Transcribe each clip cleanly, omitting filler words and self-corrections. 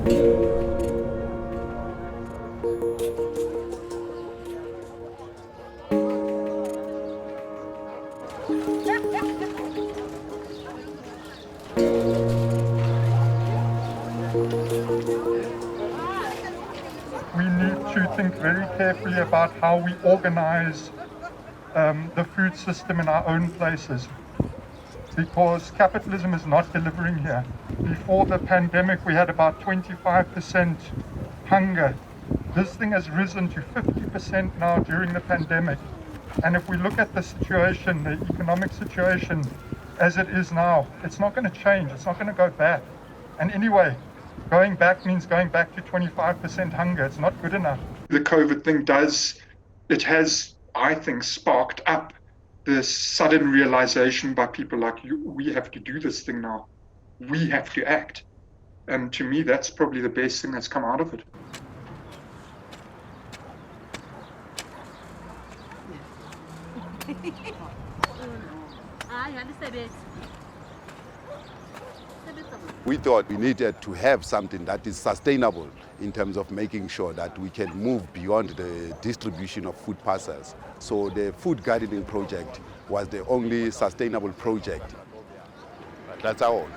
We need to think very carefully about how we organize the food system in our own places, because capitalism is not delivering here. Before the pandemic, we had about 25% hunger. This thing has risen to 50% now during the pandemic. And if we look at the situation, the economic situation as it is now, it's not going to change. It's not going to go back. And anyway, going back means going back to 25% hunger. It's not good enough. The COVID thing has, I think, sparked up this sudden realization by people like you, we have to do this thing now. We have to act. And to me, that's probably the best thing that's come out of it. We thought we needed to have something that is sustainable in terms of making sure that we can move beyond the distribution of food parcels. So the food gardening project was the only sustainable project. That's all.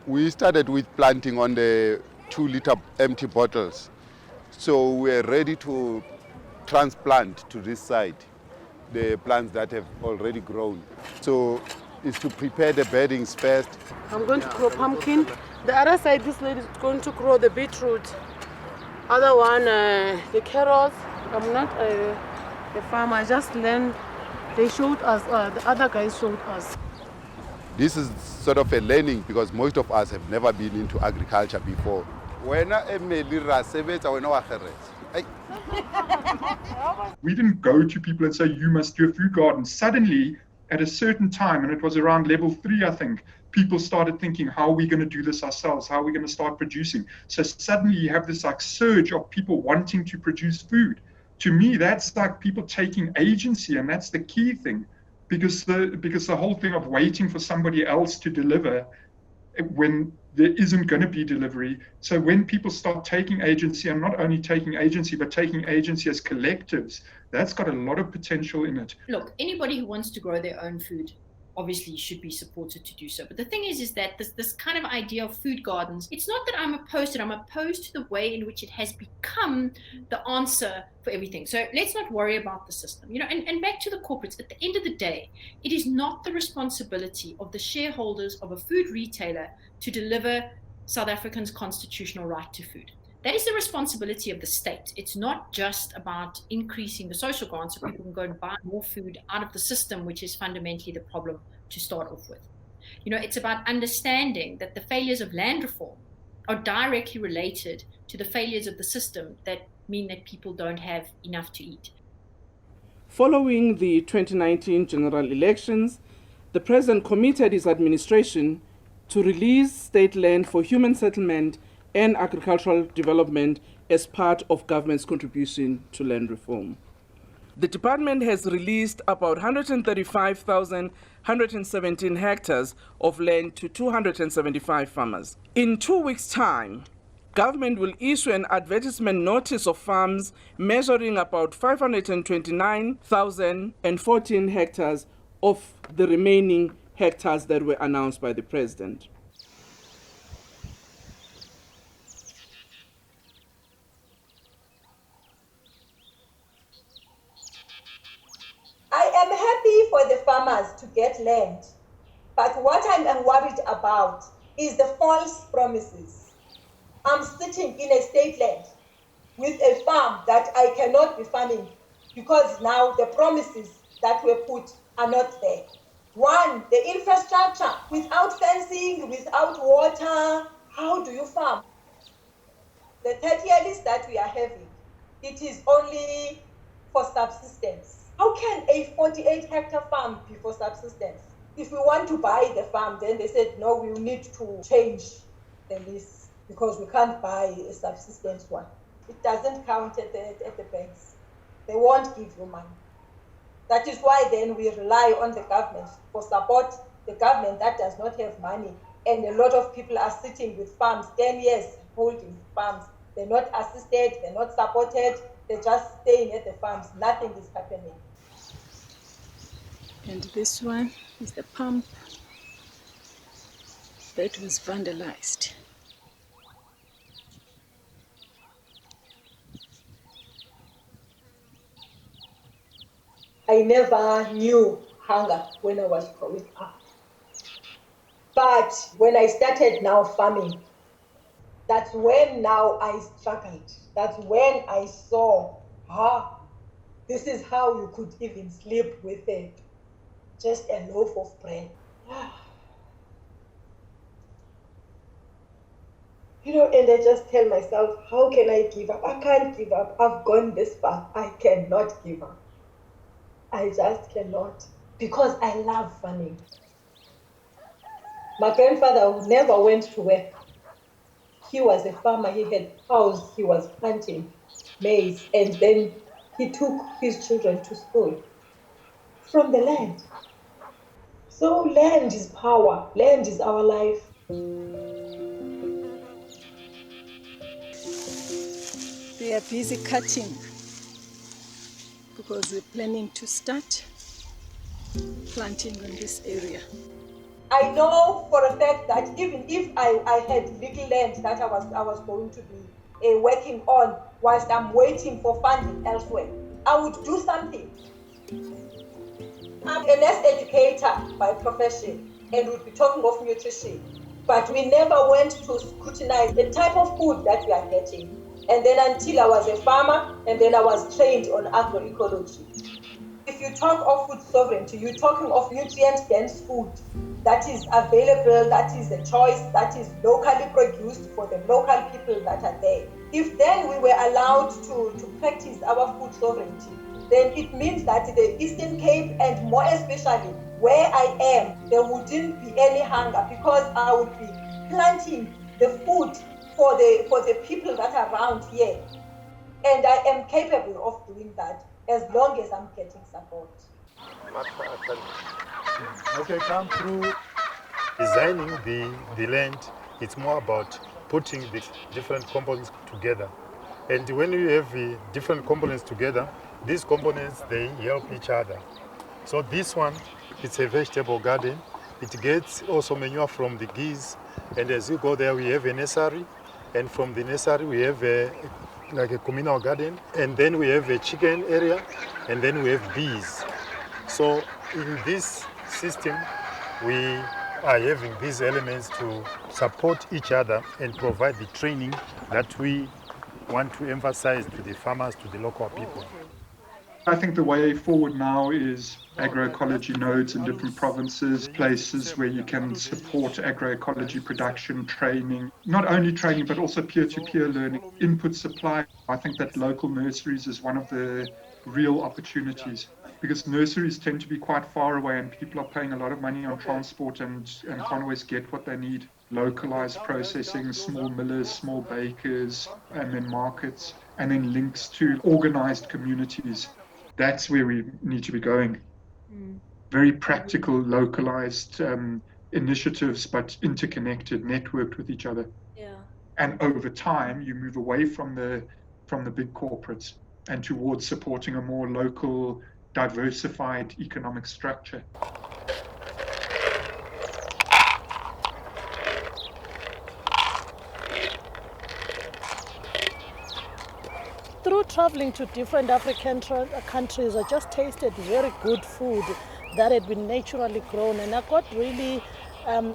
We started with planting on the 2-liter empty bottles. So we're ready to transplant to this site the plants that have already grown. So it's to prepare the beddings first. I'm going to grow pumpkin. The other side, this lady is going to grow the beetroot. Other one, the carrots. I'm not a farmer, I just learned. They showed us, the other guys showed us. This is sort of a learning because most of us have never been into agriculture before. We didn't go to people and say, you must do a food garden. Suddenly, at a certain time, and it was around level 3, I think, people started thinking, how are we going to do this ourselves? How are we going to start producing? So suddenly you have this like surge of people wanting to produce food. To me, that's like people taking agency, and that's the key thing, because the whole thing of waiting for somebody else to deliver when there isn't going to be delivery. So when people start taking agency, and not only taking agency, but taking agency as collectives, that's got a lot of potential in it. Look, anybody who wants to grow their own food obviously should be supported to do so. But the thing is that this kind of idea of food gardens, it's not that I'm opposed to it. I'm opposed to the way in which it has become the answer for everything. So let's not worry about the system. And back to the corporates, at the end of the day, it is not the responsibility of the shareholders of a food retailer to deliver South Africans' constitutional right to food. That is the responsibility of the state. It's not just about increasing the social grants so people can go and buy more food out of the system, which is fundamentally the problem to start off with. It's about understanding that the failures of land reform are directly related to the failures of the system that mean that people don't have enough to eat. Following the 2019 general elections, the President committed his administration to release state land for human settlement and agricultural development as part of government's contribution to land reform. The department has released about 135,117 hectares of land to 275 farmers. In 2 weeks' time, government will issue an advertisement notice of farms measuring about 529,014 hectares of the remaining hectares that were announced by the President. I am happy for the farmers to get land, but what I am worried about is the false promises. I'm sitting in a state land with a farm that I cannot be farming because now the promises that were put are not there. One, the infrastructure, without fencing, without water, how do you farm? The 30-year list that we are having, it is only for subsistence. How can a 48-hectare farm be for subsistence? If we want to buy the farm, then they said, no, we need to change the list because we can't buy a subsistence one. It doesn't count at the banks. They won't give you money. That is why then we rely on the government for support. The government that does not have money and a lot of people are sitting with farms, 10 years holding farms. They're not assisted, they're not supported, they're just staying at the farms. Nothing is happening. And this one is the pump that was vandalized. I never knew hunger when I was growing up. But when I started now farming, that's when now I struggled. That's when I saw, this is how you could even sleep with just a loaf of bread. And I just tell myself, how can I give up? I can't give up. I've gone this far. I cannot give up. I just cannot, because I love farming. My grandfather never went to work. He was a farmer. He had cows. He was planting maize, and then he took his children to school from the land. So land is power. Land is our life. They are busy cutting because we're planning to start planting in this area. I know for a fact that even if I had little land that I was going to be working on whilst I'm waiting for funding elsewhere, I would do something. I'm a nurse educator by profession and would be talking of nutrition, but we never went to scrutinize the type of food that we are getting. And then until I was a farmer, and then I was trained on agroecology. If you talk of food sovereignty, you're talking of nutrient-dense food that is available, that is a choice, that is locally produced for the local people that are there. If then we were allowed to practice our food sovereignty, then it means that the Eastern Cape, and more especially where I am, there wouldn't be any hunger, because I would be planting the food for the people that are around here. And I am capable of doing that as long as I'm getting support. Okay, come through designing the land. It's more about putting the different components together. And when you have different components together, these components, they help each other. So this one, it's a vegetable garden. It gets also manure from the geese. And as you go there, we have a nursery. And from the nursery, we have like a communal garden. And then we have a chicken area. And then we have bees. So in this system, we are having these elements to support each other and provide the training that we want to emphasize to the farmers, to the local people. I think the way forward now is agroecology nodes in different provinces, places where you can support agroecology production, training, not only training, but also peer-to-peer learning, input supply. I think that local nurseries is one of the real opportunities, because nurseries tend to be quite far away and people are paying a lot of money on transport and can't always get what they need. Localized processing, small millers, small bakers, and then markets, and then links to organized communities. That's where we need to be going. Very practical, localized initiatives, but interconnected, networked with each other. Yeah. And over time, you move away from the big corporates and towards supporting a more local, diversified economic structure. Through traveling to different African countries, I just tasted very good food that had been naturally grown, and I got really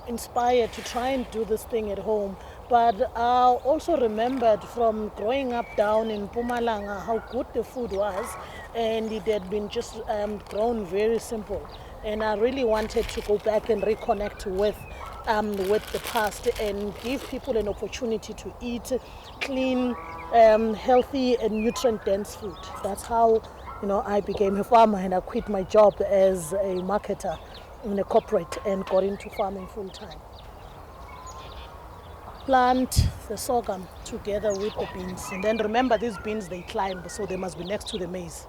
inspired to try and do this thing at home. But I also remembered from growing up down in Mpumalanga how good the food was, and it had been just grown very simple. And I really wanted to go back and reconnect with the past and give people an opportunity to eat clean, healthy and nutrient-dense food. That's how I became a farmer, and I quit my job as a marketer in a corporate and got into farming full-time. Plant the sorghum together with the beans, and then remember these beans, they climb, so they must be next to the maize.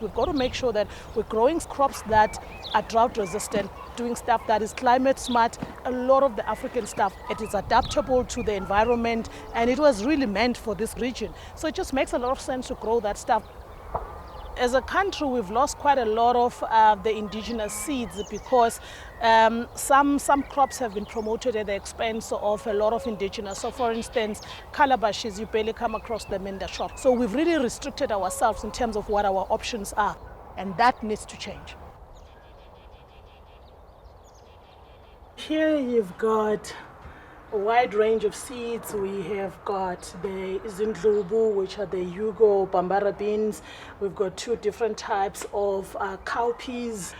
We've got to make sure that we're growing crops that are drought resistant, doing stuff that is climate smart. A lot of the African stuff, it is adaptable to the environment, and it was really meant for this region. So it just makes a lot of sense to grow that stuff. As a country, we've lost quite a lot of the indigenous seeds because some crops have been promoted at the expense of a lot of indigenous. So for instance, calabashes, you barely come across them in the shop. So we've really restricted ourselves in terms of what our options are, and that needs to change. Here you've got a wide range of seeds. We have got the Zindlubu, which are the Yugo Bambara beans. We've got 2 different types of cowpeas.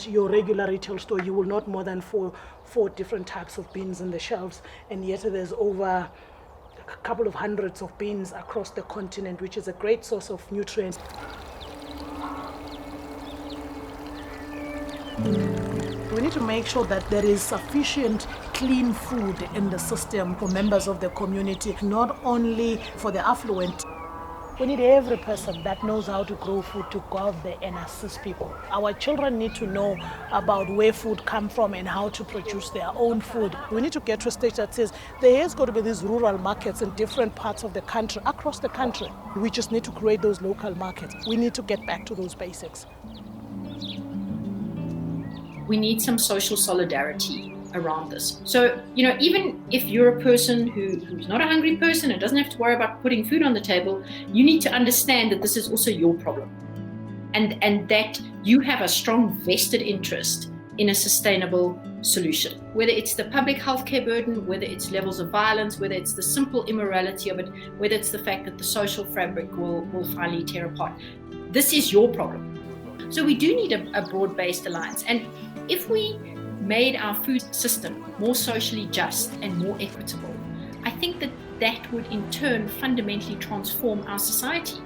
Your regular retail store, you will not more than four different types of beans in the shelves, and yet there's over a couple of hundreds of beans across the continent, which is a great source of nutrients. We need to make sure that there is sufficient clean food in the system for members of the community, not only for the affluent. We need every person that knows how to grow food to go out there and assist people. Our children need to know about where food comes from and how to produce their own food. We need to get to a stage that says there is going to be these rural markets in different parts of the country, across the country. We just need to create those local markets. We need to get back to those basics. We need some social solidarity around this. So, even if you're a person who's not a hungry person and doesn't have to worry about putting food on the table, you need to understand that this is also your problem. And that you have a strong vested interest in a sustainable solution. Whether it's the public healthcare burden, whether it's levels of violence, whether it's the simple immorality of it, whether it's the fact that the social fabric will finally tear apart. This is your problem. So we do need a broad-based alliance. And if we made our food system more socially just and more equitable, I think that would in turn fundamentally transform our society.